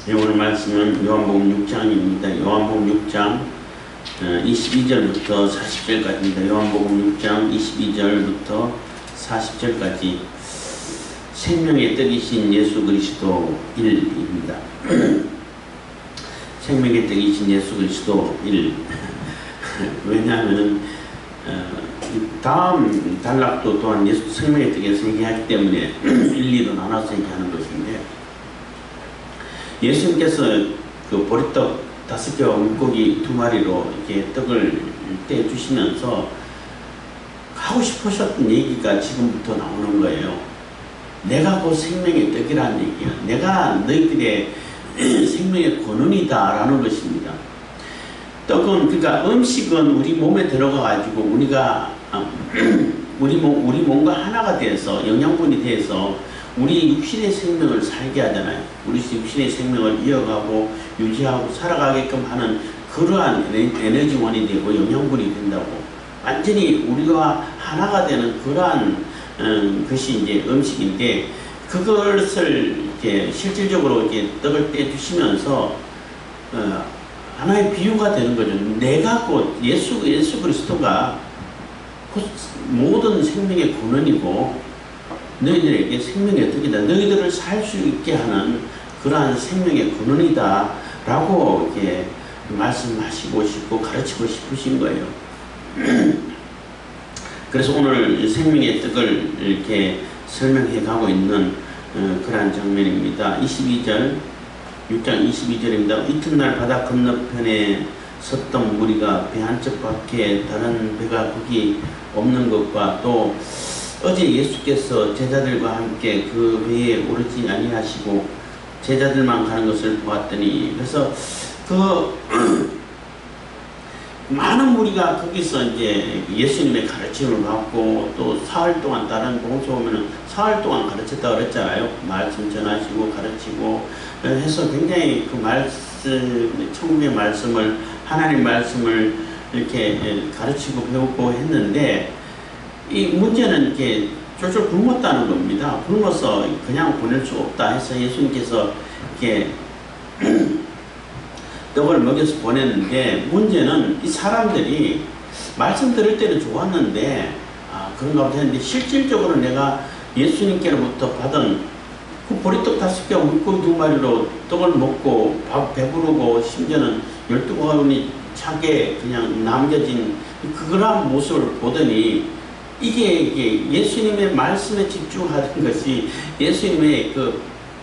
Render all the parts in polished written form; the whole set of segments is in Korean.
오늘 말씀은 요한복음 6장입니다. 요한복음 6장 22절부터 40절까지입니다. 요한복음 6장 22절부터 40절까지 생명의 떡이신 예수 그리스도 1입니다. 생명의 떡이신 예수 그리스도 1. 왜냐하면 다음 단락도 또한 예수 생명의 떡에서 얘기하기 때문에 일일이 나눠서 얘기하는 것인데, 예수님께서 그 보리떡 5개와 물고기 2마리로 이렇게 떡을 떼주시면서 하고 싶으셨던 얘기가 지금부터 나오는 거예요. 내가 그 생명의 떡이라는 얘기야. 내가 너희들의 생명의 권원이다 라는 것입니다. 떡은, 그러니까 음식은 우리 몸에 들어가 가지고 우리가 우리 몸과 하나가 돼서 영양분이 돼서 우리 육신의 생명을 살게 하잖아요. 우리 육신의 생명을 이어가고 유지하고 살아가게끔 하는 그러한 에너지원이 되고 영양분이 된다고. 완전히 우리가 하나가 되는 그러한 것이 이제 음식인데, 그것을 이렇게 실질적으로 이렇게 떡을 떼주시면서 하나의 비유가 되는 거죠. 내가 곧 예수 그리스도가 모든 생명의 근원이고 너희들에게 생명의 떡이다. 너희들을 살 수 있게 하는 그러한 생명의 근원이다 라고 이렇게 말씀하시고 싶고 가르치고 싶으신 거예요. 그래서 오늘 생명의 떡을 이렇게 설명해 가고 있는 그러한 장면입니다. 22절, 6장 22절입니다. 이튿날 바다 건너편에 섰던 무리가 배 한쪽 밖에 다른 배가 거기 없는 것과 또 어제 예수께서 제자들과 함께 그 배에 오르지 아니하시고 제자들만 가는 것을 보았더니, 그래서 그 많은 무리가 거기서 이제 예수님의 가르침을 받고 또 사흘 동안, 다른 봉서 보면은 사흘 동안 가르쳤다 그랬잖아요. 말씀 전하시고 가르치고 해서 굉장히 그 말씀, 천국의 말씀을, 하나님 말씀을 이렇게 가르치고 배우고 했는데, 이 문제는 이렇게 쫄쫄 굶었다는 겁니다. 굶어서 그냥 보낼 수 없다 해서 예수님께서 이렇게 떡을 먹여서 보냈는데, 문제는 이 사람들이 말씀 들을 때는 좋았는데 그런가 보다 했는데, 실질적으로 내가 예수님께로부터 받은 그 보리떡 5개와 물고기 2마리로 떡을 먹고 배부르고 심지어는 12가운이 차게 그냥 남겨진 그런 모습을 보더니, 이게 예수님의 말씀에 집중하는 것이 예수님의 그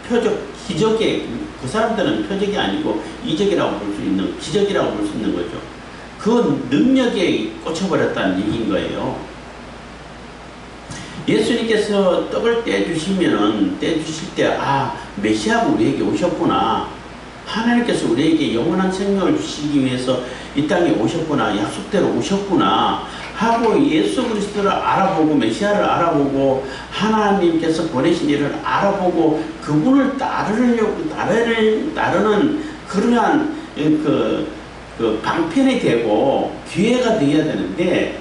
표적, 기적의, 그 사람들은 표적이 아니고 이적이라고 볼 수 있는, 기적이라고 볼 수 있는 거죠. 그 능력에 꽂혀버렸다는 얘기인 거예요. 예수님께서 떡을 떼주실 때, 메시아가 우리에게 오셨구나. 하나님께서 우리에게 영원한 생명을 주시기 위해서 이 땅에 오셨구나. 약속대로 오셨구나 하고 예수 그리스도를 알아보고 메시아를 알아보고 하나님께서 보내신 일을 알아보고 그분을 따르는 그러한 그 방편이 되고 기회가 되어야 되는데,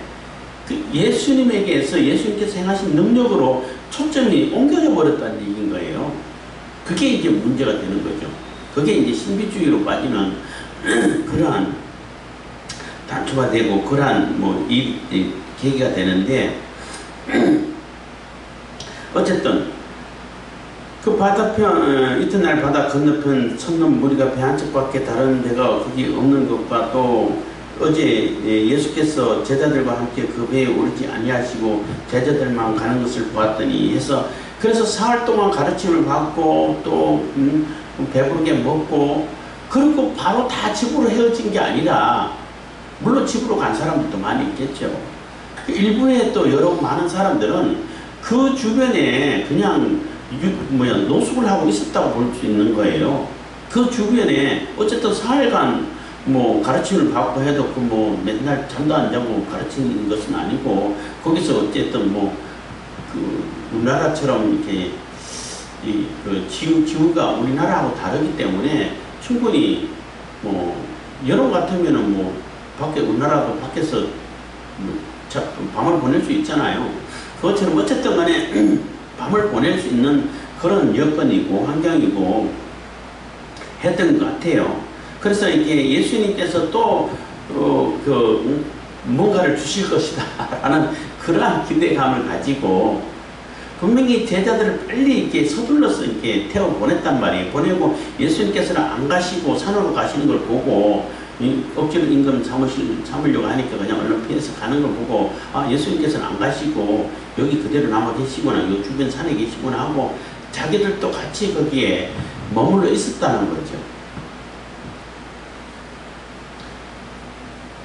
예수님께서 행하신 능력으로 초점이 옮겨져 버렸다는 얘기인 거예요. 그게 이제 문제가 되는 거죠. 그게 이제 신비주의로 빠지는 그러한 단초가 되고 그러한 이 계기가 되는데, 어쨌든 그 이튿날 바다 건너편 섰는 무리가 배 한쪽 밖에 다른 배가 거기 없는 것과 또 어제 예수께서 제자들과 함께 그 배에 오르지 아니하시고 제자들만 가는 것을 보았더니 해서, 그래서 사흘 동안 가르침을 받고 또 배부르게 먹고, 그리고 바로 다 집으로 헤어진 게 아니라, 물론 집으로 간 사람들도 많이 있겠죠. 일부에 또 많은 사람들은 그 주변에 그냥 노숙을 하고 있었다고 볼 수 있는 거예요. 그 주변에 어쨌든 사흘간 가르침을 받고 해도 맨날 잠도 안 자고 가르치는 것은 아니고, 거기서 어쨌든 우리나라처럼 이렇게 지구가 우리나라하고 다르기 때문에 충분히 여름 같으면은 우리나라도 밖에서 밤을 보낼 수 있잖아요. 그것처럼 어쨌든 간에 밤을 보낼 수 있는 그런 여건이고 환경이고, 했던 것 같아요. 그래서 이게 예수님께서 또 뭔가를 주실 것이다 라는 그러한 기대감을 가지고 분명히 제자들을 빨리 이렇게 서둘러서 이렇게 태워 보냈단 말이에요. 보내고 예수님께서는 안 가시고 산으로 가시는 걸 보고 억지로 임금 참으려고 하니까 그냥 얼른 피해서 가는 걸 보고 아, 예수님께서는 안 가시고 여기 그대로 남아 계시구나, 요 주변 산에 계시구나 하고 자기들도 같이 거기에 머물러 있었다는 거죠.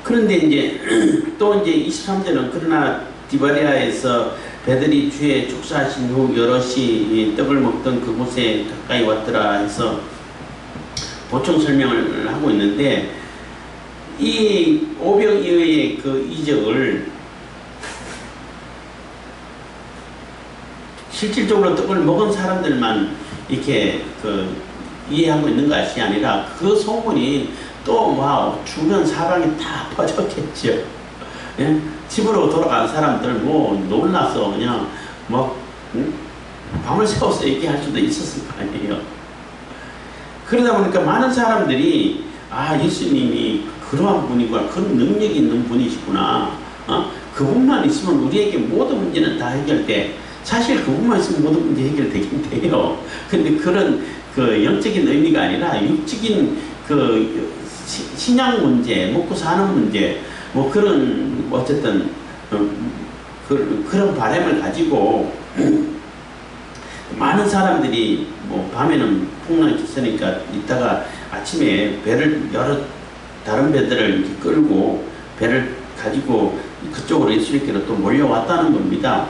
그런데 이제 또 이제 23절은 그러나 디바리아에서 배들이 주에 축사하신 후 여럿이 떡을 먹던 그곳에 가까이 왔더라 해서 보충 설명을 하고 있는데, 이 오병이어의 그 이적을 실질적으로 떡을 먹은 사람들만 이렇게 이해하고 있는 것이 아니라 그 소문이 또 막 주변 사방에 다 퍼졌겠죠. 예? 집으로 돌아간 사람들 뭐 놀라서 그냥 막 밤을 새워서 얘기할 수도 있었을 거 아니에요. 그러다 보니까 많은 사람들이 아, 예수님이 그러한 분이구나, 그런 능력이 있는 분이시구나, 그분만 있으면 우리에게 모든 문제는 다 해결돼. 사실 그분만 있으면 모든 문제 해결되긴 돼요. 근데 그런 영적인 의미가 아니라 육적인 신앙 문제, 먹고 사는 문제, 뭐 그런 어쨌든 그런 바람을 가지고 많은 사람들이 뭐 밤에는 풍랑이 쳤으니까 이따가 아침에 다른 배들을 이렇게 끌고 배를 가지고 그쪽으로 예수님께로 또 몰려왔다는 겁니다.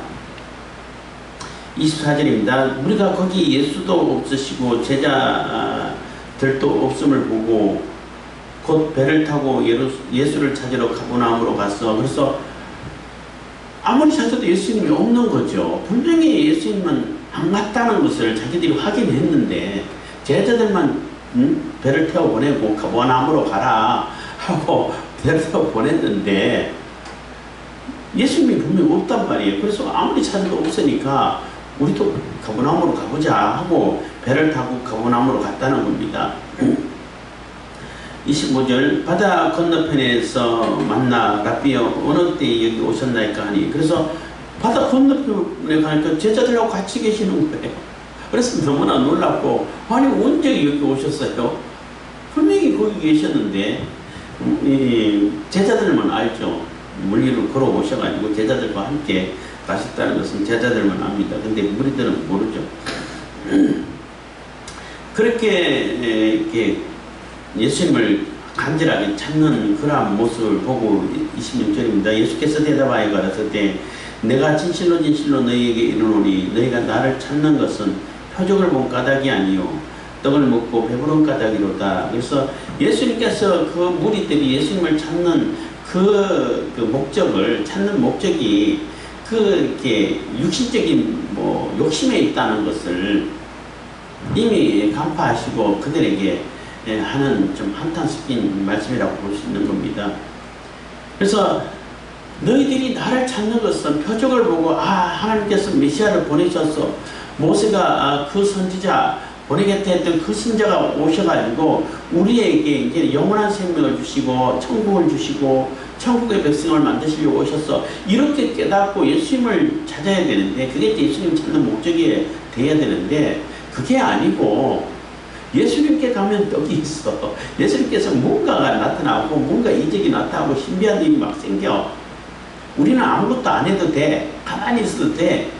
24절입니다. 우리가 거기 예수도 없으시고 제자들도 없음을 보고 곧 배를 타고 예수를 찾으러 가버나움으로 갔어. 그래서 아무리 찾아도 예수님이 없는 거죠. 분명히 예수님은 안 갔다는 것을 자기들이 확인했는데 제자들만 배를 태워 보내고 가버나움으로 가라 하고 배를 태워 보냈는데 예수님이 분명히 없단 말이에요. 그래서 아무리 찾아도 없으니까 우리도 가버나움으로 가보자 하고 배를 타고 가버나움으로 갔다는 겁니다. 25절 바다 건너편에서 만나 랍비여 어느 때 여기 오셨나이까 하니, 그래서 바다 건너편에 가니까 제자들하고 같이 계시는 거예요. 그래서 너무나 놀랍고 아니 언제 여기 오셨어요? 분명히 거기 계셨는데 제자들만 알죠. 물리로 걸어오셔가지고 제자들과 함께 가셨다는 것은 제자들만 압니다. 근데 무리들은 모르죠. 그렇게 이렇게 예수님을 간절하게 찾는 그러한 모습을 보고 26절입니다. 예수께서 대답하여 가라사대 내가 진실로 너희에게 이르노니 너희가 나를 찾는 것은 표적을 본 까닭이 아니요 떡을 먹고 배부른 까닭이로다. 그래서 예수님께서 그 무리들이 예수님을 찾는 그 목적을 찾는 목적이 이렇게 육신적인 뭐 욕심에 있다는 것을 이미 간파하시고 그들에게 하는 좀 한탄 섞인 말씀이라고 볼 수 있는 겁니다. 그래서 너희들이 나를 찾는 것은 표적을 보고 하나님께서 메시아를 보내셨어. 모세가 그 선지자 보내겠다 했던 그 선지자가 오셔가지고 우리에게 이제 영원한 생명을 주시고 천국을 주시고 천국의 백성을 만드시려고 오셨어. 이렇게 깨닫고 예수님을 찾아야 되는데 그게 예수님 찾는 목적이 돼야 되는데 그게 아니고 예수님께 가면 떡이 있어. 예수님께서 뭔가가 나타나고 뭔가 이적이 나타나고 신비한 일이 막 생겨. 우리는 아무것도 안 해도 돼. 가만히 있어도 돼.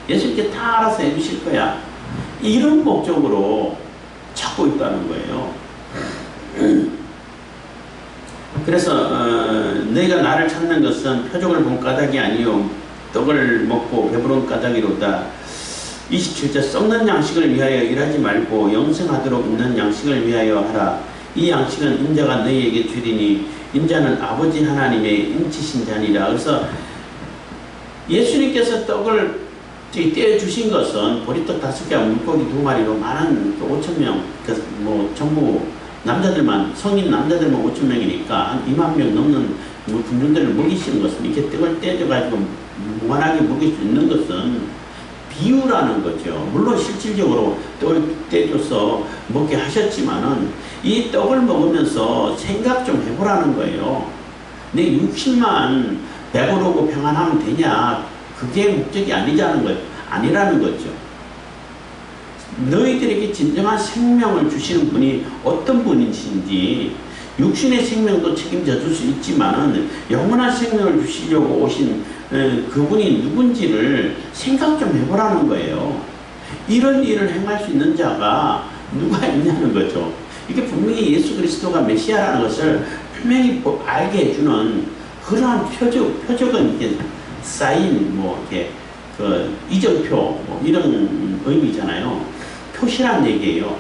예수님께 다 알아서 해주실 거야. 이런 목적으로 찾고 있다는 거예요. 그래서 너희가 나를 찾는 것은 표적을 본 까닭이 아니요 떡을 먹고 배부른 까닭이로다. 27절 썩는 양식을 위하여 일하지 말고 영생하도록 있는 양식을 위하여 하라. 이 양식은 인자가 너희에게 주리니 인자는 아버지 하나님의 인치신 자니라. 그래서 예수님께서 떡을 떼어주신 것은 보리떡 5개와 물고기 2마리로 많은 5,000명, 뭐 전부 남자들만, 성인 남자들만 5,000명이니까 한 2만 명 넘는 군중들을 먹이시는 것은 이렇게 떡을 떼어가지고 무한하게 먹일 수 있는 것은 비유라는 거죠. 물론 실질적으로 떡을 떼줘서 먹게 하셨지만은 이 떡을 먹으면서 생각 좀 해보라는 거예요. 내 육신만 배부르고 평안하면 되냐? 그게 목적이 아니라는 거죠. 너희들에게 진정한 생명을 주시는 분이 어떤 분이신지, 육신의 생명도 책임져 줄 수 있지만은 영원한 생명을 주시려고 오신 그분이 누군지를 생각 좀 해보라는 거예요. 이런 일을 행할 수 있는 자가 누가 있냐는 거죠. 이게 분명히 예수 그리스도가 메시아라는 것을 분명히 알게 해주는 그러한 표적은 이게 사인, 이렇게 이정표, 이런 의미잖아요. 표시란 얘기예요.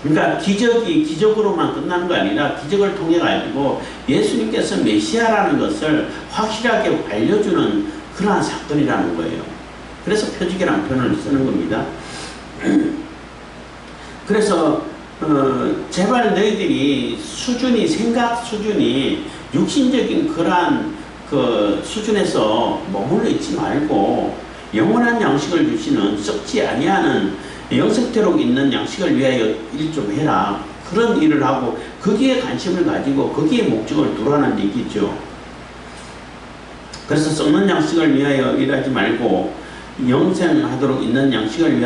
그러니까 기적으로만 끝나는 거 아니라 기적을 통해 가지고 예수님께서 메시아라는 것을 확실하게 알려주는 그러한 사건이라는 거예요. 그래서 표적이라는 표현을 쓰는 겁니다. 그래서 제발 너희들이 생각 수준이 육신적인 그러한 그 수준에서 머물러 있지 말고 영원한 양식을 주시는 썩지 아니하는 영생토록 있는 양식을 위하여 일 좀 해라. 그런 일을 하고 거기에 관심을 가지고 거기에 목적을 두라는 얘기죠. 그래서 썩는 양식을 위하여 일하지 말고 영생하도록 있는 양식을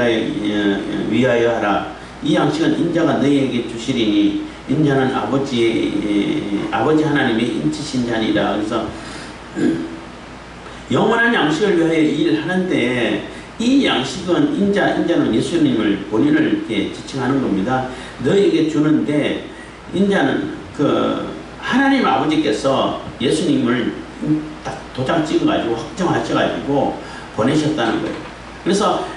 위하여 하라. 이 양식은 인자가 너희에게 주시리니 인자는 아버지 하나님의 인치신 자니라. 그래서 영원한 양식을 위하여 일하는데 이 양식은 인자는 예수님을 본인을 이렇게 지칭하는 겁니다. 너에게 주는데 인자는 하나님 아버지께서 예수님을 딱 도장 찍어가지고 확정하셔가지고 보내셨다는 거예요. 그래서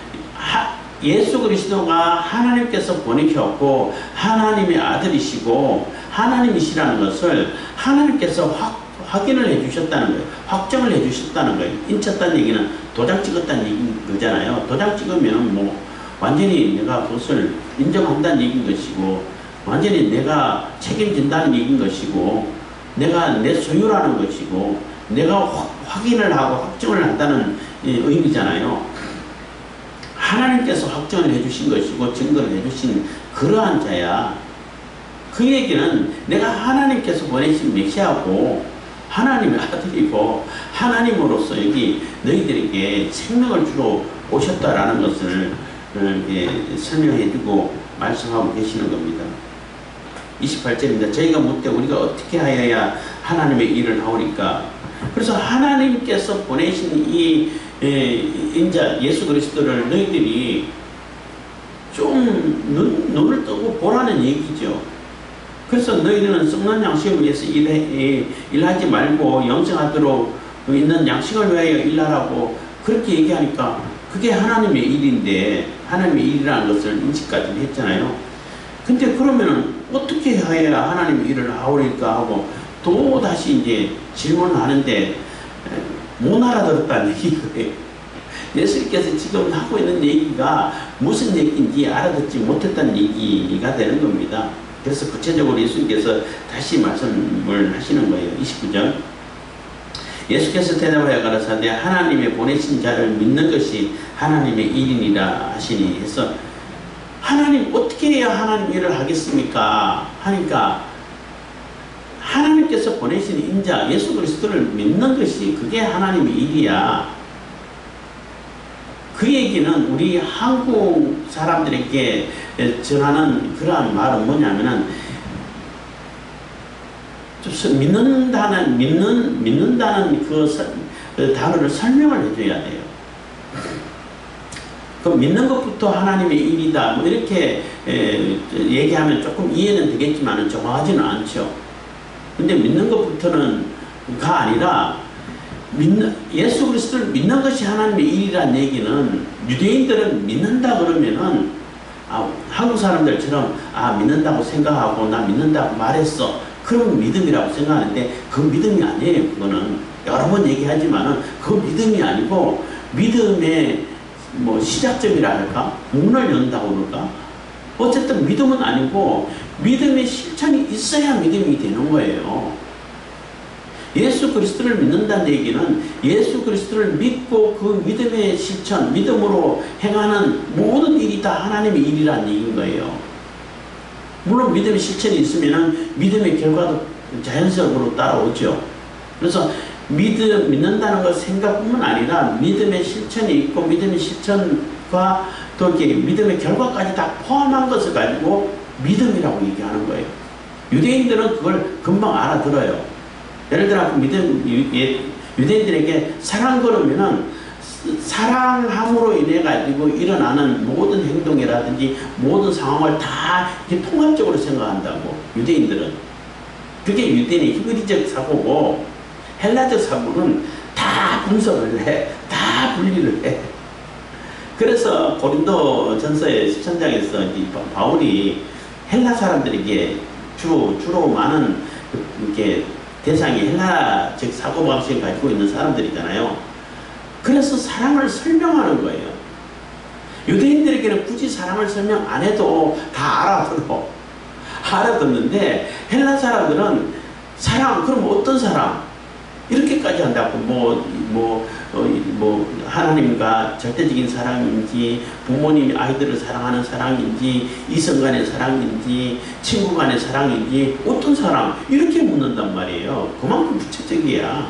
예수 그리스도가 하나님께서 보내셨고 하나님의 아들이시고 하나님이시라는 것을 하나님께서 확인을 해주셨다는 거예요. 확정을 해주셨다는 거예요. 인쳤다는 얘기는 도장 찍었다는 얘기인 거잖아요. 도장 찍으면 완전히 내가 그것을 인정한다는 얘기인 것이고, 완전히 내가 책임진다는 얘기인 것이고, 내가 내 소유라는 것이고, 내가 확인을 하고 확정을 한다는 의미잖아요. 하나님께서 확정을 해주신 것이고, 증거를 해주신 그러한 자야. 그 얘기는 내가 하나님께서 보내신 메시아고, 하나님의 아들이고 하나님으로서 여기 너희들에게 생명을 주러 오셨다라는 것을 설명해주고 말씀하고 계시는 겁니다. 28절입니다. 저희가 묻되 우리가 어떻게 하여야 하나님의 일을 하오리까? 그래서 하나님께서 보내신 이 인자 예수 그리스도를 너희들이 좀 눈을 뜨고 보라는 얘기죠. 그래서 너희들은 썩는 양식을 위해서 일하지 말고 영생하도록 있는 양식을 위하여 일하라고 그렇게 얘기하니까 그게 하나님의 일인데 하나님의 일이라는 것을 인식까지 했잖아요. 근데 그러면은 어떻게 해야 하나님의 일을 하오리까 하고 또 다시 이제 질문을 하는데 못 알아들었다는 얘기예요. 예수님께서 지금 하고 있는 얘기가 무슨 얘기인지 알아듣지 못했다는 얘기가 되는 겁니다. 그래서 구체적으로 예수님께서 다시 말씀을 하시는 거예요. 29절. 예수께서 대답하여 가라사대 하나님의 보내신 자를 믿는 것이 하나님의 일이니라 하시니 해서 하나님 어떻게 해야 하나님 일을 하겠습니까? 하니까 하나님께서 보내신 인자 예수 그리스도를 믿는 것이 그게 하나님의 일이야. 그 얘기는 우리 한국 사람들에게 전하는 그러한 말은 뭐냐면은 믿는다는 그 단어를 설명을 해줘야 돼요. 그 믿는 것부터 하나님의 일이다. 이렇게 얘기하면 조금 이해는 되겠지만 정확하지는 않죠. 근데 믿는 것부터는가 아니라 예수 그리스도를 믿는 것이 하나님의 일이라는 얘기는 유대인들은 믿는다 그러면은 한국 사람들처럼 믿는다고 생각하고 나 믿는다고 말했어. 그럼 믿음이라고 생각하는데 그 믿음이 아니에요. 그거는 여러 번 얘기하지만은 그 믿음이 아니고 믿음의 시작점이라 할까? 문을 연다고 그럴까? 어쨌든 믿음은 아니고 믿음의 실천이 있어야 믿음이 되는 거예요. 예수 그리스도를 믿는다는 얘기는 예수 그리스도를 믿고 그 믿음의 실천, 믿음으로 행하는 모든 일이 다 하나님의 일이라는 얘기인 거예요. 물론 믿음의 실천이 있으면 믿음의 결과도 자연스럽게 따라오죠. 그래서 믿는다는 것 생각뿐만 아니라 믿음의 실천이 있고 믿음의 실천과 또 이렇게 믿음의 결과까지 다 포함한 것을 가지고 믿음이라고 얘기하는 거예요. 유대인들은 그걸 금방 알아들어요. 예를 들어 유대인들에게 사랑 걸으면은 사랑함으로 인해 가지고 일어나는 모든 행동이라든지 모든 상황을 다 이렇게 통합적으로 생각한다고. 유대인들은 그게 유대인의 히브리적 사고고, 헬라적 사고는 다 분석을 해, 다 분리를 해. 그래서 고린도 전서의 13장에서 바울이 헬라 사람들에게 주로 많은 이렇게 대상이 헬라적 사고방식을 가지고 있는 사람들이잖아요. 그래서 사랑을 설명하는 거예요. 유대인들에게는 굳이 사랑을 설명 안 해도 다 알아듣는데 헬라 사람들은 사랑, 그럼 어떤 사랑? 이렇게까지 한다고. 하나님과 절대적인 사랑인지, 부모님이 아이들을 사랑하는 사랑인지, 이성 간의 사랑인지, 친구 간의 사랑인지, 어떤 사랑? 이렇게 묻는단 말이에요. 그만큼 구체적이야.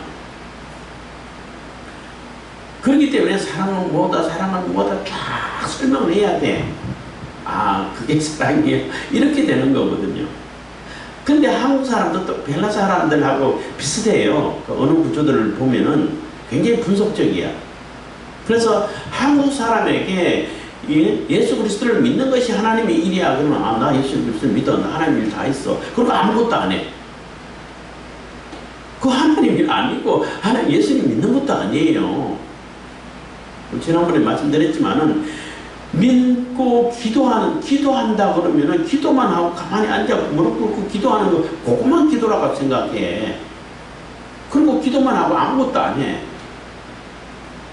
그렇기 때문에 사랑은 뭐다, 사랑은 뭐다 쫙 설명을 해야 돼. 아, 그게 사랑이에요. 이렇게 되는 거거든요. 근데 한국 사람들도 헬라 사람들하고 비슷해요. 그 어느 구조들을 보면은 굉장히 분석적이야. 그래서 한국 사람에게 예수 그리스도를 믿는 것이 하나님의 일이야. 그러면 아, 나 예수 그리스도를 믿어. 나 하나님 일 다 했어. 그리고 아무것도 안 해. 그 하나님 일 아니고 하나님 예수님 믿는 것도 아니에요. 지난번에 말씀드렸지만은 믿고 기도한다 그러면은 기도만 하고 가만히 앉아 무릎 꿇고 기도하는 거 그것만 기도라고 생각해. 그리고 기도만 하고 아무것도 안 해.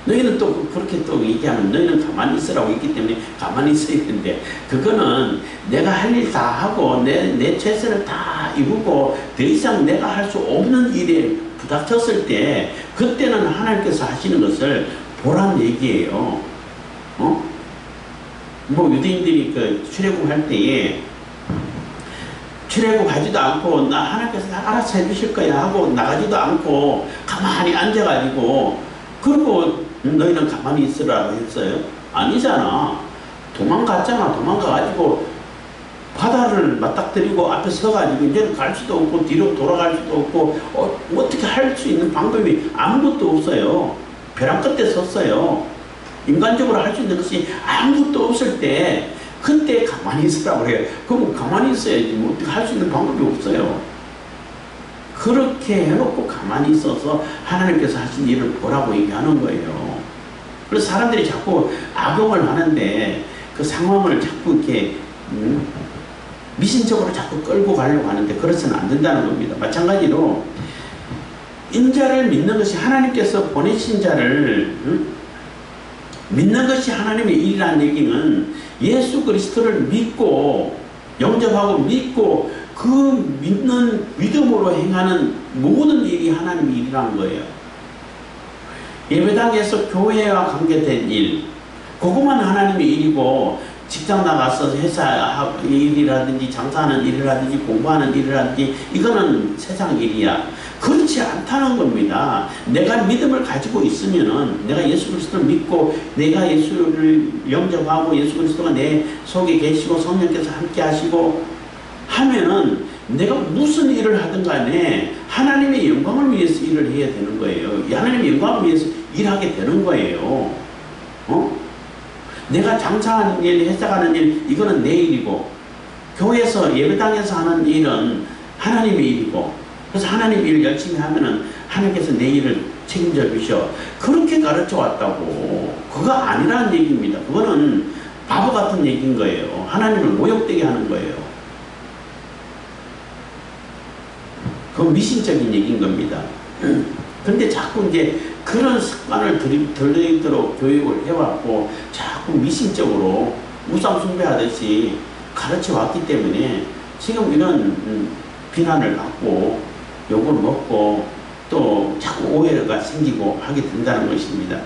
너희는 또 그렇게 또 얘기하면 너희는 가만히 있으라고 했기 때문에 가만히 있어야 되는데, 그거는 내가 할 일 다 하고 내 최선을 다 이루고 더 이상 내가 할 수 없는 일에 부닥쳤을 때 그때는 하나님께서 하시는 것을 보란 얘기예요. 유대인들이 그 출애굽할 때에 출애굽하지도 않고 나 하나님께서 다 알아서 해주실 거야 하고 나가지도 않고 가만히 앉아가지고, 그리고 너희는 가만히 있으라고 했어요? 아니잖아. 도망갔잖아. 도망가가지고 바다를 맞닥뜨리고 앞에 서가지고 이제는 갈 수도 없고 뒤로 돌아갈 수도 없고 어떻게 할 수 있는 방법이 아무것도 없어요. 벼랑 끝에 섰어요. 인간적으로 할 수 있는 것이 아무것도 없을 때 그때 가만히 있으라고 해요. 그럼 가만히 있어야지. 뭐 어떻게 할 수 있는 방법이 없어요. 그렇게 해놓고 가만히 있어서 하나님께서 하신 일을 보라고 얘기하는 거예요. 그래서 사람들이 자꾸 악용을 하는데 그 상황을 자꾸 이렇게 미신적으로 자꾸 끌고 가려고 하는데 그렇지는 안 된다는 겁니다. 마찬가지로 인자를 믿는 것이, 하나님께서 보내신 자를 믿는 것이 하나님의 일이라는 얘기는 예수 그리스도를 믿고 영접하고 믿고 그 믿는 믿음으로 행하는 모든 일이 하나님의 일이라는 거예요. 예배당에서 교회와 관계된 일, 그것만 하나님의 일이고, 직장 나가서 회사 일이라든지 장사하는 일이라든지 공부하는 일이라든지 이거는 세상 일이야. 그렇지 않다는 겁니다. 내가 믿음을 가지고 있으면은, 내가 예수 그리스도를 믿고 내가 예수를 영접하고 예수 그리스도가 내 속에 계시고 성령께서 함께 하시고 하면은 내가 무슨 일을 하든 간에 하나님의 영광을 위해서 일을 해야 되는 거예요. 하나님의 영광을 위해서 일하게 되는 거예요. 내가 장사하는 일, 회사하는 일, 이거는 내 일이고, 교회에서 예배당에서 하는 일은 하나님의 일이고, 그래서 하나님 일을 열심히 하면은 하나님께서 내 일을 책임져 주셔. 그렇게 가르쳐 왔다고. 그거 아니라는 얘기입니다. 그거는 바보 같은 얘기인 거예요. 하나님을 모욕되게 하는 거예요. 그건 미신적인 얘기인 겁니다. 근데 자꾸 이제 그런 습관을 들이도록 교육을 해왔고 자꾸 미신적으로 우상 숭배하듯이 가르쳐 왔기 때문에 지금 이런 비난을 받고 욕을 먹고 또 자꾸 오해가 생기고 하게 된다는 것입니다.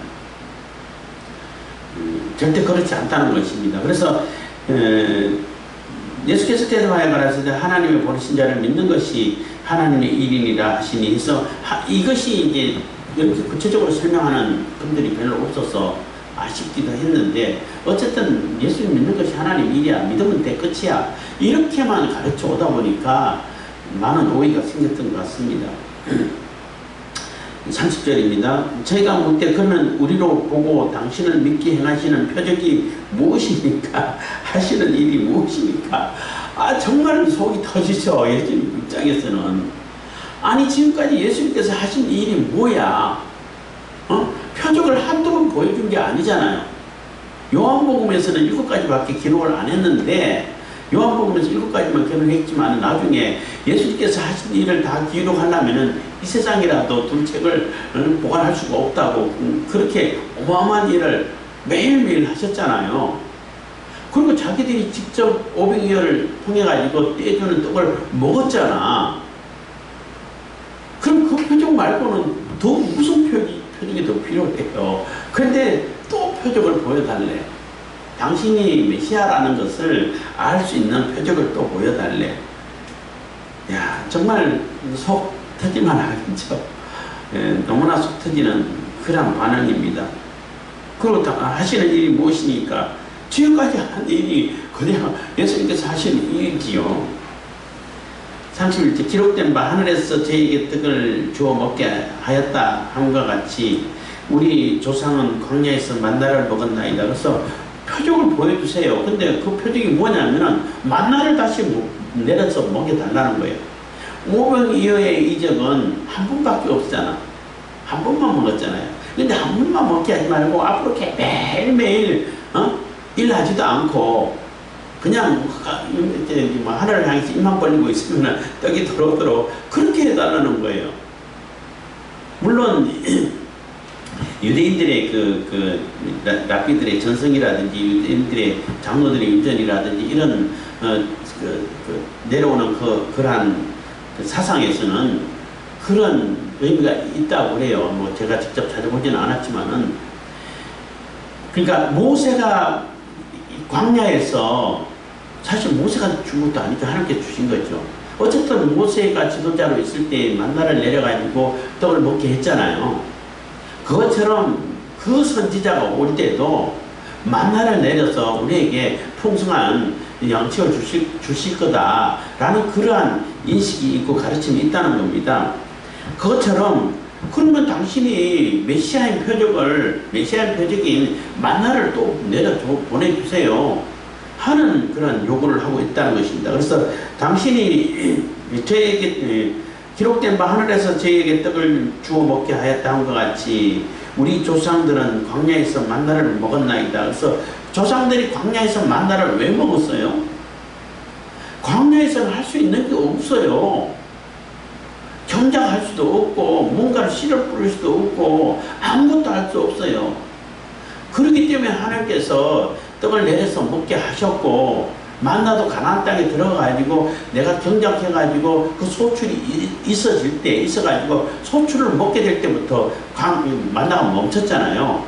절대 그렇지 않다는 것입니다. 그래서 예수께서 대답하여 가라사대 하나님의 보내신 자를 믿는 것이 하나님의 일이니라 하시니 해서 이것이 이제 이렇게 구체적으로 설명하는 분들이 별로 없어서 아쉽기도 했는데 어쨌든 예수님 믿는 것이 하나님 일이야. 믿으면 돼. 끝이야. 이렇게만 가르쳐 오다 보니까 많은 오해가 생겼던 것 같습니다. 30절입니다. 저희가 묻되 그러면 우리로 보고 당신을 믿게 행하시는 표적이 무엇입니까? 하시는 일이 무엇입니까? 정말 속이 터지죠. 예수님 입장에서는. 아니 지금까지 예수님께서 하신 일이 뭐야? 표적을 한두 번 보여준 게 아니잖아요. 요한복음에서는 7가지밖에 기록을 안 했는데 요한복음에서 7가지만 기록했지만 나중에 예수님께서 하신 일을 다 기록하려면 이 세상이라도 두 책을 보관할 수가 없다고 그렇게 어마어마한 일을 매일매일 하셨잖아요. 그리고 자기들이 직접 500여를 통해 가지고 떼주는 떡을 먹었잖아. 그럼 그 표적 말고는 더 무슨 표적이 더 필요해요. 그런데 또 표적을 보여달래. 당신이 메시아라는 것을 알 수 있는 표적을 또 보여달래. 야, 정말 속 터질만 하겠죠. 너무나 속 터지는 그런 반응입니다. 그리고 하시는 일이 무엇이니까? 지금까지 한 일이 그냥 예수님께서 하시는 일이지요. 31절 기록된 바 하늘에서 저에게 떡을 주어 먹게 하였다 함과 같이 우리 조상은 광야에서 만나를 먹었나이다. 그래서 표적을 보여주세요. 근데 그 표적이 뭐냐면은 만나를 다시 내려서 먹여달라는 거예요. 500여의 이적은 한 번밖에 없잖아. 한 번만 먹었잖아요. 근데 한 번만 먹게 하지 말고 앞으로 이렇게 매일매일 일하지도 않고 그냥 하늘을 향해서 입만 벌리고 있으면 떡이 도로도록 그렇게 해달라는 거예요. 물론 유대인들의 랍비들의 전성이라든지 유대인들의 장로들의 유전이라든지 이런 내려오는 그러한 사상에서는 그런 의미가 있다고 그래요. 뭐 제가 직접 찾아보지는 않았지만은 그러니까 모세가 광야에서 사실 모세가 준 것도 아니죠. 하나님께 주신 거죠. 어쨌든 모세가 지도자로 있을 때 만나를 내려가지고 떡을 먹게 했잖아요. 그것처럼 그 선지자가 올 때도 만나를 내려서 우리에게 풍성한 양식을 주실 거다라는 그러한 인식이 있고 가르침이 있다는 겁니다. 그것처럼 그러면 당신이 메시아의 표적인 만나를 또 보내주세요 하는 그런 요구를 하고 있다는 것입니다. 그래서 당신이 저에게 기록된 바 하늘에서 저에게 떡을 주어 먹게 하였다 함과 같이 우리 조상들은 광야에서 만나를 먹었나이다. 그래서 조상들이 광야에서 만나를 왜 먹었어요? 광야에서는 할 수 있는 게 없어요. 경작할 수도 없고 뭔가를 씨를 뿌릴 수도 없고 아무것도 할 수 없어요. 그렇기 때문에 하나님께서 떡을 내려서 먹게 하셨고 만나도 가나안 땅에 들어가가지고 내가 경작해가지고 그 소출이 있어가지고 소출을 먹게 될 때부터 만나가 멈췄잖아요.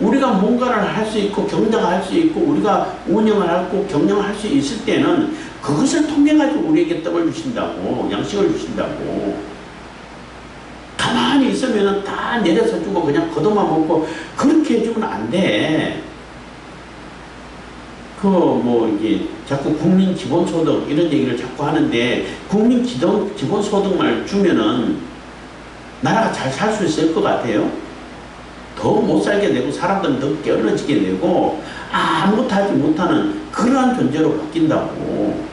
우리가 뭔가를 할 수 있고 경작할 수 있고 우리가 운영을 하고 경영을 할 수 있을 때는 그것을 통해가지고 우리에게 떡을 주신다고, 양식을 주신다고. 가만히 있으면 다 내려서 주고 그냥 걷어만 먹고 그렇게 해주면 안 돼. 이게 자꾸 국민 기본소득 이런 얘기를 자꾸 하는데 국민 기본소득만 주면은 나라가 잘 살 수 있을 것 같아요? 더 못 살게 되고 사람들은 더 게을러지게 되고 아무것도 하지 못하는 그러한 존재로 바뀐다고.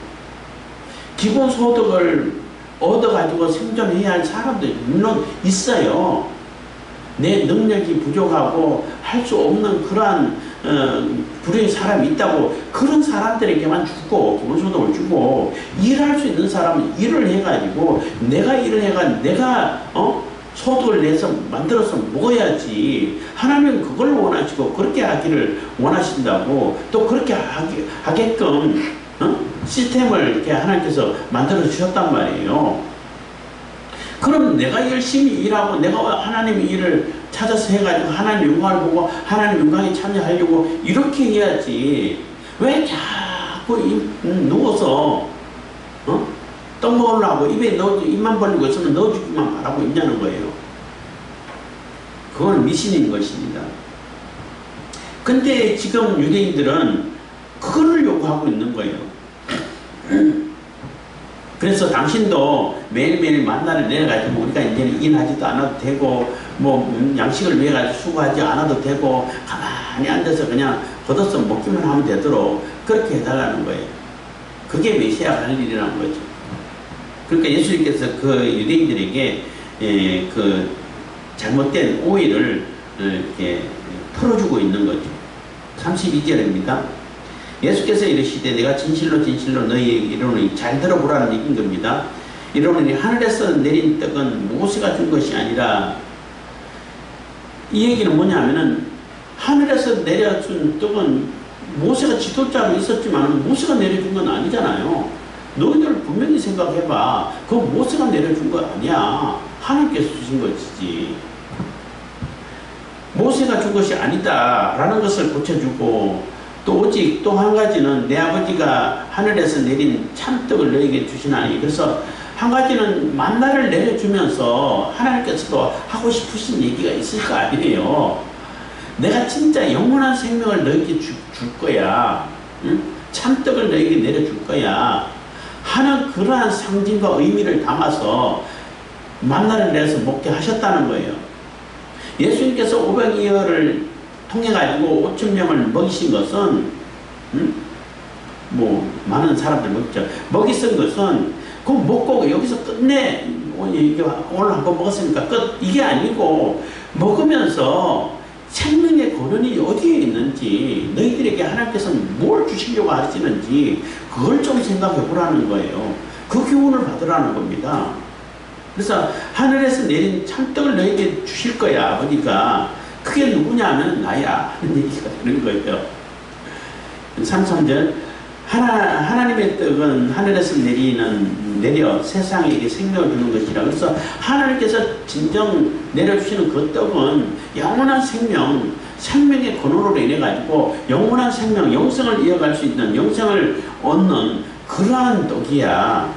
기본소득을 얻어가지고 생존해야 할 사람들이 물론 있어요. 내 능력이 부족하고 할 수 없는 그러한 불의의 사람이 있다고 그런 사람들에게만 주고 기본소득을 주고 일할 수 있는 사람은 일을 해가지고 내가 소득을 내서 만들어서 먹어야지. 하나님은 그걸 원하시고 그렇게 하기를 원하신다고 또 그렇게 하게끔 시스템을 이렇게 하나님께서 만들어 주셨단 말이에요. 그럼 내가 열심히 일하고 내가 하나님의 일을 찾아서 해가지고 하나님 영광을 보고 하나님 영광에 참여하려고 이렇게 해야지. 왜 자꾸 누워서 떡 먹으려고 입만 벌리고 있으면 넣어주기만 바라고 있냐는 거예요. 그건 미신인 것입니다. 근데 지금 유대인들은 그거를 요구하고 있는 거예요. 그래서 당신도 매일매일 만나를 내려가지고 우리가 이제는 일하지도 않아도 되고 뭐 양식을 위해 가지고 수고하지 않아도 되고 가만히 앉아서 그냥 걷어서 먹기만 하면 되도록 그렇게 해달라는 거예요. 그게 메시아가 할 일이라는 거죠. 그러니까 예수님께서 그 유대인들에게 그 잘못된 오해를 이렇게 풀어주고 있는 거죠. 32절입니다. 예수께서 이르시되 내가 진실로 진실로 너희에게 이르노니 잘 들어보라는 얘기인 겁니다. 이르노니 하늘에서 내린 떡은 모세가 준 것이 아니라, 이 얘기는 뭐냐면은 하늘에서 내려준 떡은 모세가 지도자로 있었지만 모세가 내려준 건 아니잖아요. 너희들 분명히 생각해봐. 그거 모세가 내려준 거 아니야. 하나님께서 주신 것이지. 모세가 준 것이 아니다 라는 것을 고쳐주고, 또 오직 또 한 가지는 내 아버지가 하늘에서 내린 참떡을 너에게 주시나니, 그래서 한 가지는 만나를 내려주면서 하나님께서도 하고 싶으신 얘기가 있을 거 아니에요. 내가 진짜 영원한 생명을 너에게 줄 거야. 응? 참떡을 너에게 내려줄 거야 하는 그러한 상징과 의미를 담아서 만나를 내서 먹게 하셨다는 거예요. 예수님께서 500여를 통해 가지고 5,000명을 먹이신 것은 뭐 많은 사람들 먹죠. 먹이신 것은 그거 먹고 여기서 끝내, 오늘 한번 먹었으니까 끝, 이게 아니고 먹으면서 생명의 근원이 어디에 있는지, 너희들에게 하나님께서는 뭘 주시려고 하시는지 그걸 좀 생각해 보라는 거예요. 그 교훈을 받으라는 겁니다. 그래서 하늘에서 내린 참떡을 너에게 주실 거야 아버지가. 그게 누구냐면 나야 하는 얘기가 되는 거예요. 33절 하나님의 떡은 하늘에서 내려 세상에게 생명을 주는 것이라. 그래서 하나님께서 진정 내려주시는 그 떡은 영원한 생명, 생명의 근원으로 인해 가지고 영원한 생명, 영생을 이어갈 수 있는, 영생을 얻는 그러한 떡이야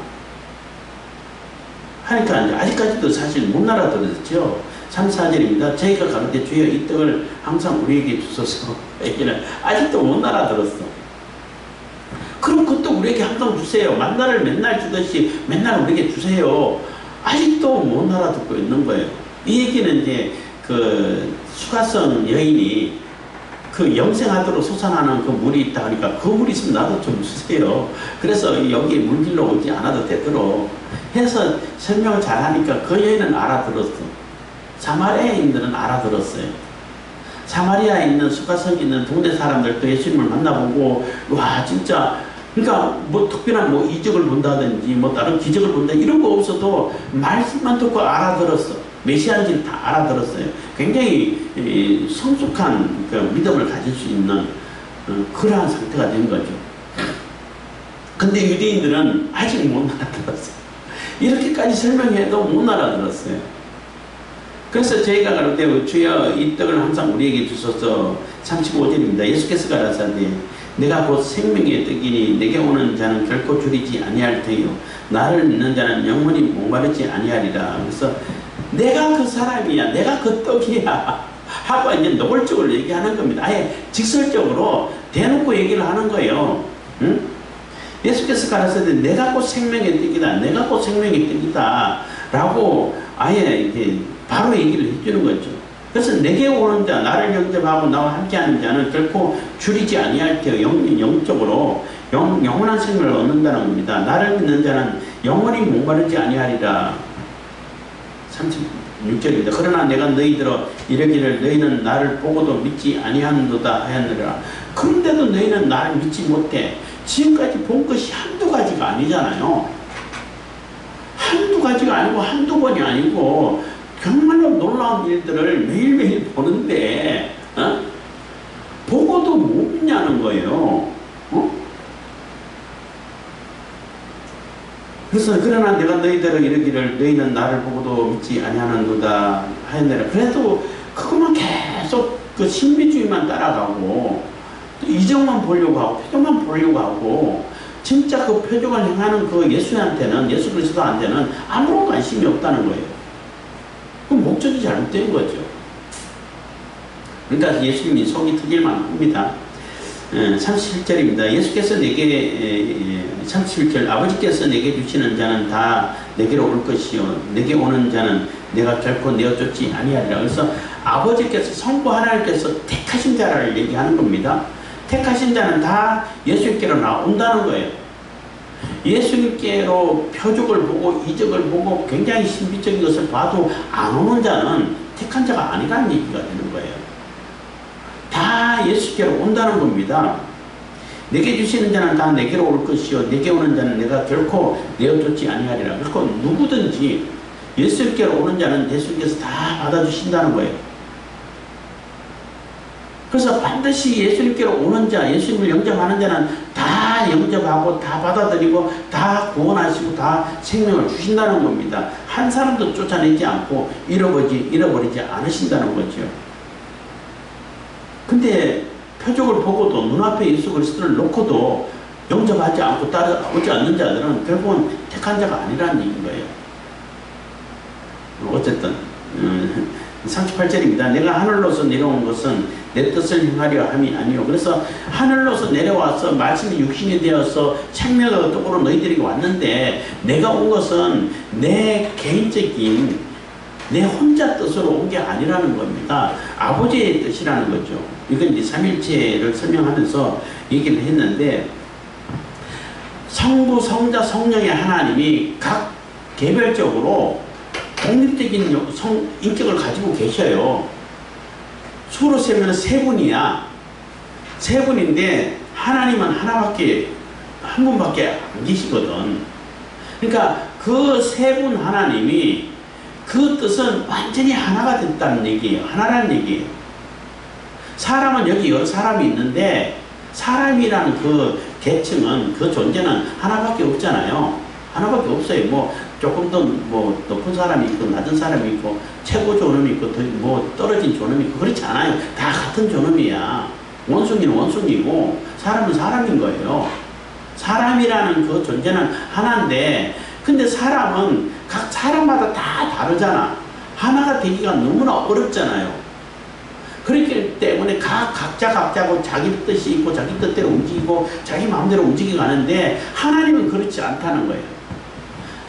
하니까 아직까지도 사실 못 알아들었죠. 3, 4절입니다. 저희가 가르쳐 주여 이 떡을 항상 우리에게 주소서. 얘기는 아직도 못 알아들었어. 그럼 그 떡 우리에게 항상 주세요. 만나를 맨날 주듯이 맨날 우리에게 주세요. 아직도 못 알아듣고 있는 거예요. 이 얘기는 이제 그 수가성 여인이 그 영생하도록 솟아나는 그 물이 있다 하니까 그 물 있으면 나도 좀 주세요. 그래서 여기 물길로 오지 않아도 되도록 해서 설명을 잘하니까 그 여인은 알아들었어. 사마리아인들은 알아들었어요. 사마리아에 있는 수가성에 있는 동네 사람들도 예수님을 만나보고, 와 진짜, 그러니까 뭐 특별한 뭐 이적을 본다든지 뭐 다른 기적을 본다 이런 거 없어도 말씀만 듣고 알아들었어. 메시아인지를 다 알아들었어요. 굉장히 성숙한 그 믿음을 가질 수 있는 그러한 상태가 된 거죠. 근데 유대인들은 아직 못 알아들었어요. 이렇게까지 설명해도 못 알아들었어요. 그래서 저희가 가로되 주여 이 떡을 항상 우리에게 주소서. 35절입니다. 예수께서 가라사대 내가 곧 생명의 떡이니 내게 오는 자는 결코 줄이지 아니할 터이요 나를 믿는 자는 영원히 목마르지 아니하리라. 그래서 내가 그 사람이야, 내가 그 떡이야 하고 이제 노골적으로 얘기하는 겁니다. 아예 직설적으로 대놓고 얘기를 하는 거예요. 응? 예수께서 가라사대 내가 곧 생명의 떡이다, 내가 곧 생명의 떡이다 라고 아예 이제 바로 얘기를 해주는 거죠. 그래서 내게 오는 자, 나를 영접하고 나와 함께하는 자는 결코 줄이지 아니할 테요. 영적으로 영원한 생명을 얻는다는 겁니다. 나를 믿는 자는 영원히 목마르지 아니하리라. 36절입니다. 그러나 내가 너희들어 이르기를 너희는 나를 보고도 믿지 아니하는도다 하였느라. 그런데도 너희는 나를 믿지 못해. 지금까지 본 것이 한두 가지가 아니잖아요. 한두 가지가 아니고 한두 번이 아니고 정말로 놀라운 일들을 매일매일 보는데 보고도 못 믿냐는 거예요. 그래서 그러나 내가 너희들을 이르기를 너희는 나를 보고도 믿지 아니하는도다 하였느라. 그래도 그것만 계속 그 신비주의만 따라가고 또 이정만 보려고 하고 표정만 보려고 하고 진짜 그 표적을 행하는 그 예수한테는, 예수 그리스도한테는 아무런 관심이 없다는 거예요. 그럼 목적이 잘못된 거죠. 그러니까 예수님이 속이 터질만 합니다. 37절입니다. 예수께서 내게 37절 아버지께서 내게 주시는 자는 다 내게로 올 것이요 내게 오는 자는 내가 결코 내어 쫓지 아니하리라. 그래서 아버지께서 성부 하나님께서 택하신 자를 얘기하는 겁니다. 택하신 자는 다 예수님께로 나온다는 거예요. 예수님께로 표적을 보고 이적을 보고 굉장히 신비적인 것을 봐도 안 오는 자는 택한 자가 아니라는 얘기가 되는 거예요. 다 예수께로 온다는 겁니다. 내게 주시는 자는 다 내게로 올 것이요 내게 오는 자는 내가 결코 내어쫓지 아니하리라. 그러니까 누구든지 예수께로 오는 자는 예수님께서 다 받아주신다는 거예요. 그래서 반드시 예수님께로 오는 자, 예수님을 영접하는 자는 다 영접하고 다 받아들이고 다 구원하시고 다 생명을 주신다는 겁니다. 한 사람도 쫓아내지 않고 잃어버리지 않으신다는 거죠. 근데 표적을 보고도 눈앞에 예수 그리스도를 놓고도 영접하지 않고 따라오지 않는 자들은 결국은 택한 자가 아니라는 얘기인 거예요. 어쨌든 38절입니다. 내가 하늘로서 내려온 것은 내 뜻을 행하려 함이 아니요. 그래서 하늘로서 내려와서 말씀이 육신이 되어서 생명의 떡으로 너희들에게 왔는데 내가 온 것은 내 개인적인 내 혼자 뜻으로 온 게 아니라는 겁니다. 아버지의 뜻이라는 거죠. 이건 이제 삼일체를 설명하면서 얘기를 했는데 성부, 성자, 성령의 하나님이 각 개별적으로 독립적인 인격을 가지고 계셔요. 수로 세면 세 분이야. 세 분인데 하나님은 하나밖에, 한 분밖에 안 계시거든. 그러니까 그 세 분 하나님이 그 뜻은 완전히 하나가 됐다는 얘기예요. 하나라는 얘기예요. 사람은 여기 여러 사람이 있는데 사람이라는 그 계층은, 그 존재는 하나밖에 없잖아요. 하나밖에 없어요. 뭐 조금 더 뭐 높은 사람이 있고 낮은 사람이 있고 최고 존엄이 있고 뭐 떨어진 존엄이 있고 그렇지 않아요. 다 같은 존엄이야. 원숭이는 원숭이고 사람은 사람인 거예요. 사람이라는 그 존재는 하나인데 근데 사람은 각 사람마다 다 다르잖아. 하나가 되기가 너무나 어렵잖아요. 그렇기 때문에 각자고 자기 뜻이 있고 자기 뜻대로 움직이고 자기 마음대로 움직이고 가는데 하나님은 그렇지 않다는 거예요.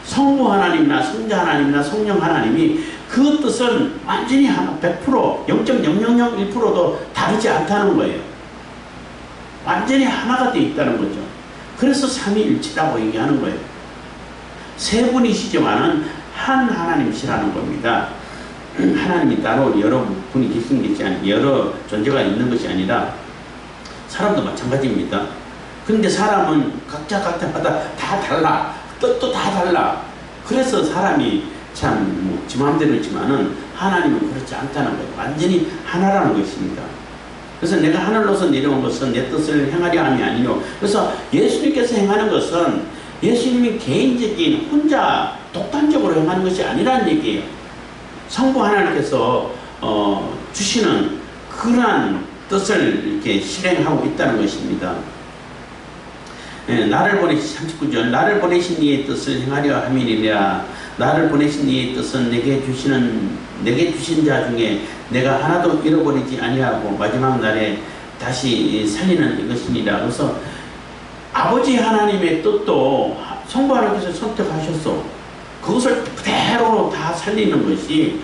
성부 하나님이나 성자 하나님이나 성령 하나님이 그 뜻은 완전히 하나 100% 0.0001%도 다르지 않다는 거예요. 완전히 하나가 되어 있다는 거죠. 그래서 삼위일체라고 얘기하는 거예요. 세 분이시지만은 한 하나님이시라는 겁니다. 하나님이 따로 여러 분이 계신 것이 아니라 여러 존재가 있는 것이 아니라 사람도 마찬가지입니다. 그런데 사람은 각자마다 다 달라. 뜻도 다 달라. 그래서 사람이 참 지 마음대로지만은 하나님은 그렇지 않다는 거예요. 완전히 하나라는 것입니다. 그래서 내가 하늘로서 내려온 것은 내 뜻을 행하려 함이 아니요. 그래서 예수님께서 행하는 것은 예수님이 개인적인 혼자 독단적으로 행하는 것이 아니라는 얘기예요. 성부 하나님께서 주시는 그러한 뜻을 이렇게 실행하고 있다는 것입니다. 나를 보내신 39절 나를 보내신 이의 뜻을 행하려 함이니라. 나를 보내신 이의 뜻은 내게 주신 자 중에 내가 하나도 잃어버리지 아니하고 마지막 날에 다시 살리는 이것이니라. 그래서 아버지 하나님의 뜻도 성부 하나님께서 선택하셨어. 그것을 그대로 다 살리는 것이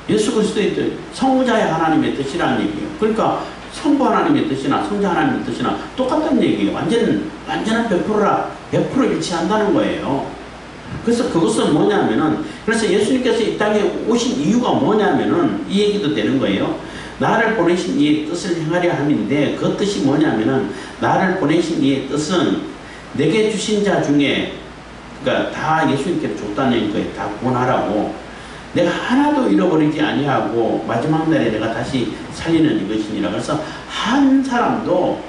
예수 그리스도의 뜻, 성자의 하나님의 뜻이라는 얘기예요. 그러니까 성부 하나님의 뜻이나 성자 하나님의 뜻이나 똑같다는 얘기예요. 완전한 100%라 100% 일치한다는 거예요. 그래서 그것은 뭐냐면은, 그래서 예수님께서 이 땅에 오신 이유가 뭐냐면은 이 얘기도 되는 거예요. 나를 보내신 이의 뜻을 행하려 함인데 그 뜻이 뭐냐면은 나를 보내신 이의 뜻은 내게 주신 자 중에 그러니까 다 예수님께 줬다는 거예요. 다 구원하라고. 내가 하나도 잃어버리지 아니하고 마지막 날에 내가 다시 살리는 이것이니라. 그래서 한 사람도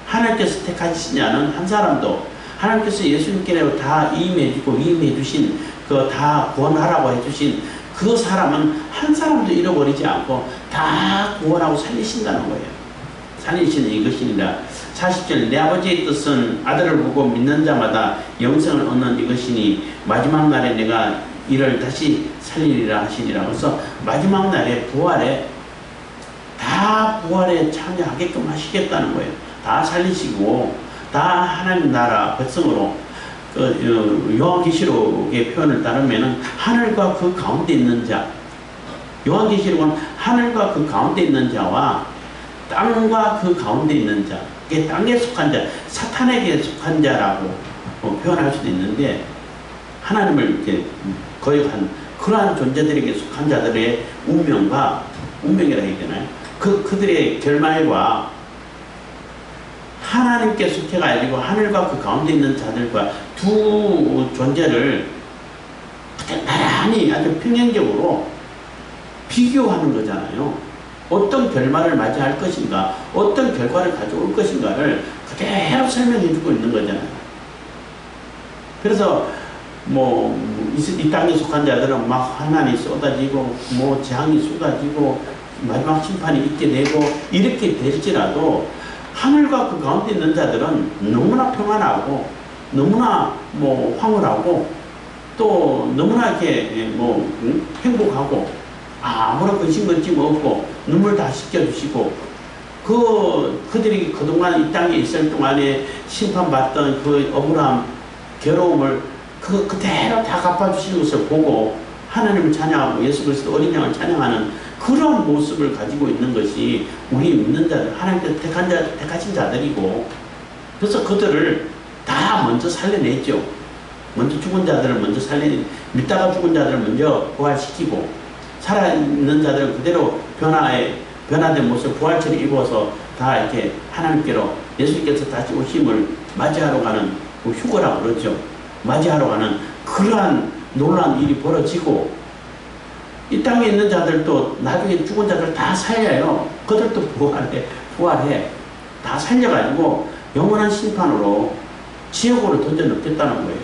하나님께서 택하신 자는 한 사람도 하나님께서 예수님께 다 위임해 주신 그 다 구원하라고 해주신 그 사람은 한 사람도 잃어버리지 않고 다 구원하고 살리신다는 거예요. 살리시는 이것이니라. 40절 내 아버지의 뜻은 아들을 보고 믿는 자마다 영생을 얻는 이것이니 마지막 날에 내가 이를 다시 살리리라 하시니라. 그래서 마지막 날에 부활에 참여하게끔 하시겠다는 거예요. 다 살리시고 다 하나님 나라 백성으로 요한계시록의 표현을 따르면은 하늘과 그 가운데 있는 자, 요한계시록은 하늘과 그 가운데 있는 자와 땅과 그 가운데 있는 자, 이게 땅에 속한 자, 사탄에게 속한 자라고 표현할 수도 있는데 하나님을 이렇게 거역한 그러한 존재들에게 속한 자들의 운명이라 해야 되나요? 그들의 결말과 하나님께 속해가지고 하늘과 그 가운데 있는 자들과 두 존재를 나란히 아주 평행적으로 비교하는 거잖아요. 어떤 결말을 맞이할 것인가, 어떤 결과를 가져올 것인가를 그대로 설명해주고 있는 거잖아요. 그래서 이 땅에 속한 자들은 막 환난이 쏟아지고 재앙이 쏟아지고 마지막 심판이 있게 되고 이렇게 될지라도 하늘과 그 가운데 있는 자들은 너무나 평안하고 너무나 황홀하고 또 너무나 이렇게 행복하고 아무런 근심거림 없고 눈물 다 씻겨주시고 그들이 그동안 이 땅에 있을 동안에 심판받던 그 억울함 괴로움을 그대로 다 갚아주시는 것을 보고 하나님을 찬양하고 예수 그리스도 어린 양을 찬양하는 그런 모습을 가지고 있는 것이 우리 믿는 자들, 하나님께서 택하신 자들이고, 그래서 그들을 다 먼저 살려냈죠. 먼저 죽은 자들을 먼저 믿다가 죽은 자들을 먼저 부활시키고, 살아있는 자들은 그대로 변화된 모습, 부활체를 입어서 다 이렇게 하나님께로 예수님께서 다시 오심을 맞이하러 가는 휴거라고 그러죠. 맞이하러 가는 그러한 놀라운 일이 벌어지고, 이 땅에 있는 자들도 나중에 죽은 자들 다 살려요. 그들도 부활해. 다 살려가지고 영원한 심판으로 지옥으로 던져 넣겠다는 거예요.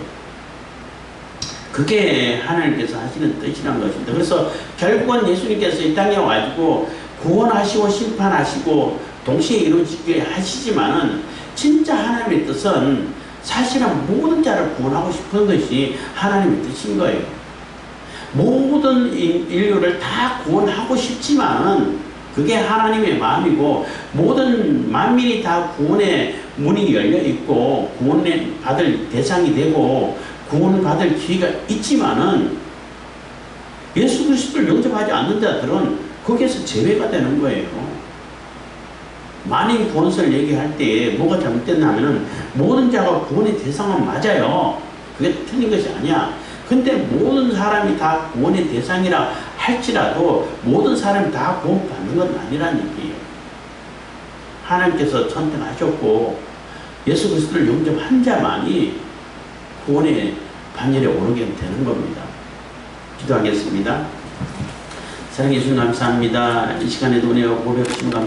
그게 하나님께서 하시는 뜻이란 것입니다. 그래서 결국은 예수님께서 이 땅에 와가지고 구원하시고 심판하시고 동시에 이루어지게 하시지만은 진짜 하나님의 뜻은 사실은 모든 자를 구원하고 싶은 것이 하나님의 뜻인 거예요. 모든 인류를 다 구원하고 싶지만은 그게 하나님의 마음이고 모든 만민이 다 구원의 문이 열려 있고 구원을 받을 대상이 되고 구원을 받을 기회가 있지만은 예수 그리스도를 영접하지 않는 자들은 거기에서 제외가 되는 거예요. 만인 구원설 얘기할 때 뭐가 잘못됐냐면은 모든 자가 구원의 대상은 맞아요. 그게 틀린 것이 아니야. 근데 모든 사람이 다 구원의 대상이라 할지라도 모든 사람이 다 구원받는 건 아니라는 얘기예요. 하나님께서 선택하셨고 예수 그리스도를 영접한 자만이 구원의 반열에 오르게 되는 겁니다. 기도하겠습니다. 사랑해 주님 감사합니다. 이 시간에도 은혜와 고백 주신 감사합니다.